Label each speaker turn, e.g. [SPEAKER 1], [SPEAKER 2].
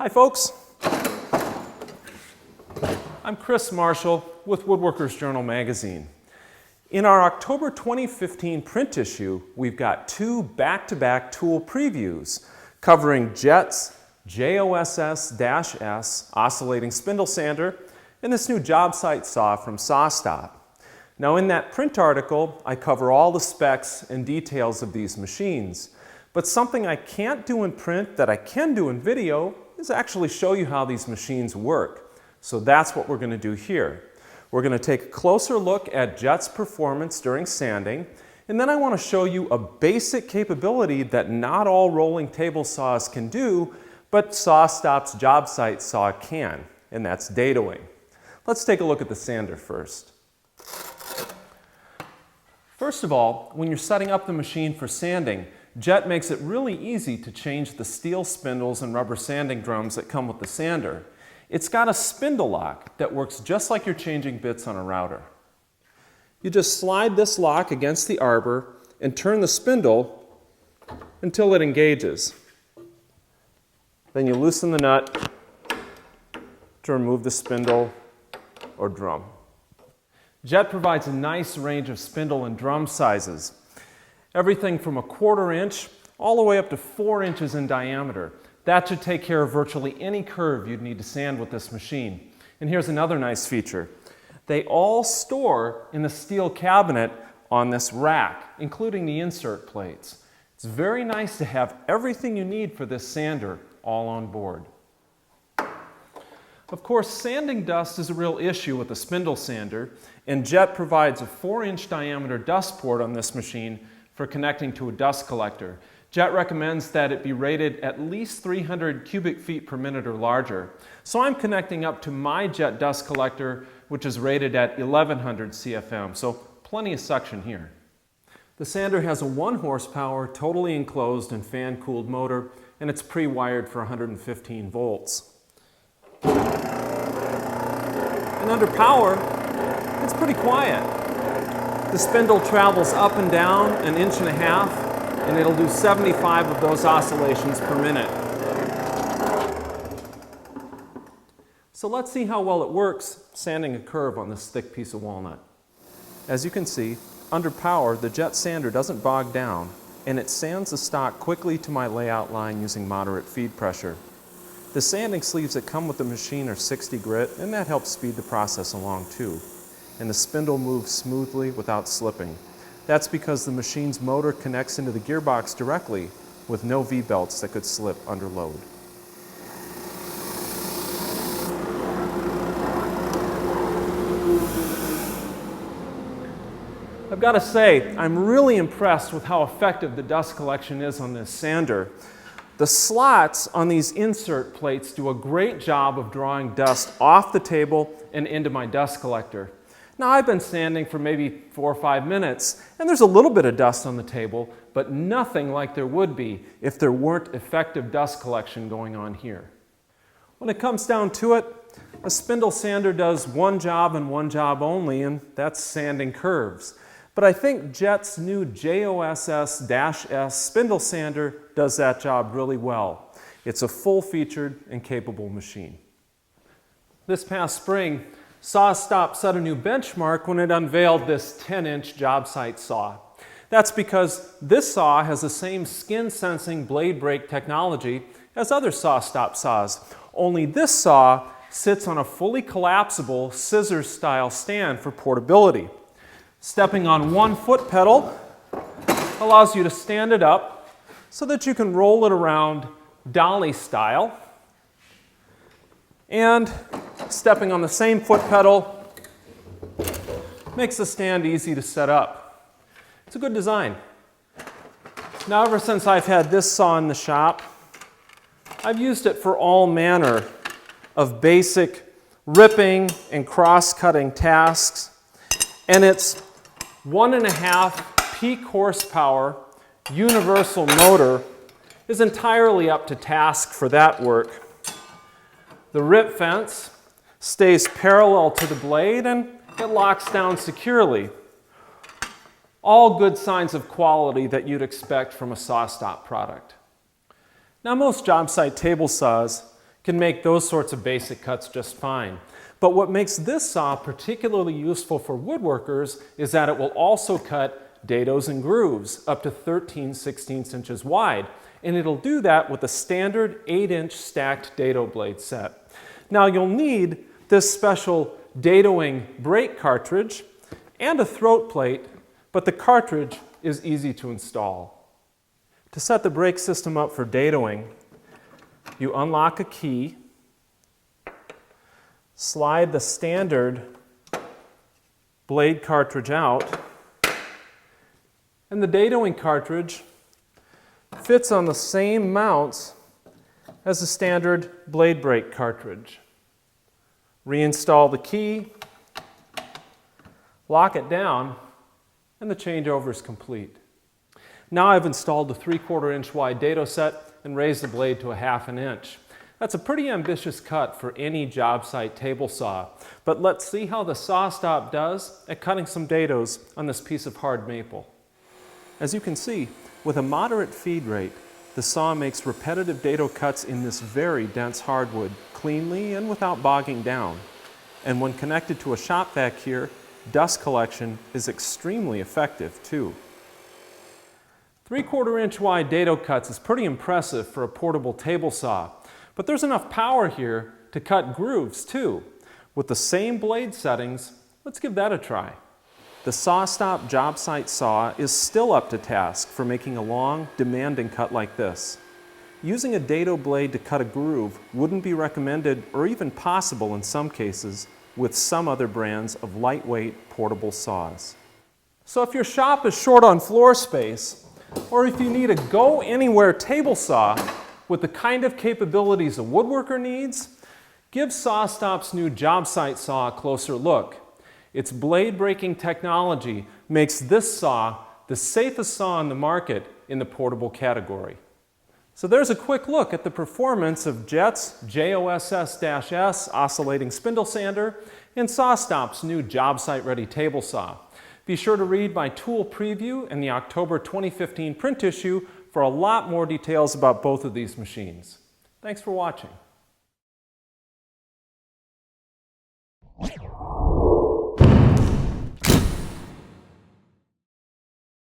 [SPEAKER 1] Hi folks, I'm Chris Marshall with Woodworkers Journal magazine. In our October 2015 print issue, we've got two back-to-back tool previews covering Jet's JSS Oscillating Spindle Sander and this new job site saw from SawStop. Now in that print article, I cover all the specs and details of these machines, but something I can't do in print that I can do in video is actually show you how these machines work. So that's what we're going to do here. We're going to take a closer look at Jet's performance during sanding, and then I want to show you a basic capability that not all rolling table saws can do, but SawStop's job site saw can, and that's dadoing. Let's take a look at the sander first. First of all, when you're setting up the machine for sanding, Jet makes it really easy to change the steel spindles and rubber sanding drums that come with the sander. It's got a spindle lock that works just like you're changing bits on a router. You just slide this lock against the arbor and turn the spindle until it engages. Then you loosen the nut to remove the spindle or drum. Jet provides a nice range of spindle and drum sizes. Everything from 1/4 inch all the way up to 4 inches in diameter. That should take care of virtually any curve you'd need to sand with this machine. And here's another nice feature. They all store in the steel cabinet on this rack, including the insert plates. It's very nice to have everything you need for this sander all on board. Of course, sanding dust is a real issue with a spindle sander, and Jet provides a 4-inch diameter dust port on this machine for connecting to a dust collector. Jet recommends that it be rated at least 300 cubic feet per minute or larger. So I'm connecting up to my Jet dust collector, which is rated at 1100 CFM, so plenty of suction here. The sander has a 1 horsepower, totally enclosed and fan-cooled motor, and it's pre-wired for 115 volts. And under power, it's pretty quiet. The spindle travels up and down 1.5 inches, and it'll do 75 of those oscillations per minute. So let's see how well it works sanding a curve on this thick piece of walnut. As you can see, under power, the Jet sander doesn't bog down, and it sands the stock quickly to my layout line using moderate feed pressure. The sanding sleeves that come with the machine are 60 grit, and that helps speed the process along too. And the spindle moves smoothly without slipping. That's because the machine's motor connects into the gearbox directly with no V-belts that could slip under load. I've got to say, I'm really impressed with how effective the dust collection is on this sander. The slots on these insert plates do a great job of drawing dust off the table and into my dust collector. Now I've been sanding for maybe 4 or 5 minutes, and there's a little bit of dust on the table, but nothing like there would be if there weren't effective dust collection going on here. When it comes down to it, a spindle sander does one job and one job only, and that's sanding curves. But I think Jet's new JSS spindle sander does that job really well. It's a full-featured and capable machine. This past spring, SawStop set a new benchmark when it unveiled this 10-inch job site saw. That's because this saw has the same skin-sensing blade brake technology as other SawStop saws, only this saw sits on a fully collapsible scissors-style stand for portability. Stepping on one foot pedal allows you to stand it up so that you can roll it around dolly style, and stepping on the same foot pedal makes the stand easy to set up. It's a good design. Now, ever since I've had this saw in the shop, I've used it for all manner of basic ripping and cross-cutting tasks, and its 1.5 peak horsepower universal motor is entirely up to task for that work. The rip fence stays parallel to the blade and it locks down securely. All good signs of quality that you'd expect from a SawStop product. Now, most job site table saws can make those sorts of basic cuts just fine. But what makes this saw particularly useful for woodworkers is that it will also cut dados and grooves up to 13/16 inches wide. And it'll do that with a standard 8-inch stacked dado blade set. Now you'll need this special dadoing brake cartridge and a throat plate, but the cartridge is easy to install. To set the brake system up for dadoing, you unlock a key, slide the standard blade cartridge out, and the dadoing cartridge fits on the same mounts as the standard blade brake cartridge. Reinstall the key, lock it down, and the changeover is complete. Now I've installed the 3/4 inch wide dado set and raised the blade to a 1/2 inch. That's a pretty ambitious cut for any job site table saw, but let's see how the SawStop does at cutting some dados on this piece of hard maple. As you can see, with a moderate feed rate, the saw makes repetitive dado cuts in this very dense hardwood cleanly and without bogging down. And when connected to a shop vac here, dust collection is extremely effective too. 3/4 inch wide dado cuts is pretty impressive for a portable table saw, but there's enough power here to cut grooves too. With the same blade settings, let's give that a try. The SawStop Jobsite Saw is still up to task for making a long, demanding cut like this. Using a dado blade to cut a groove wouldn't be recommended or even possible in some cases with some other brands of lightweight portable saws. So if your shop is short on floor space, or if you need a go-anywhere table saw with the kind of capabilities a woodworker needs, give SawStop's new Jobsite Saw a closer look. Its blade-breaking technology makes this saw the safest saw on the market in the portable category. So there's a quick look at the performance of Jet's JSS Oscillating Spindle Sander and SawStop's new Jobsite-ready table saw. Be sure to read my tool preview in the October 2015 print issue for a lot more details about both of these machines. Thanks for watching.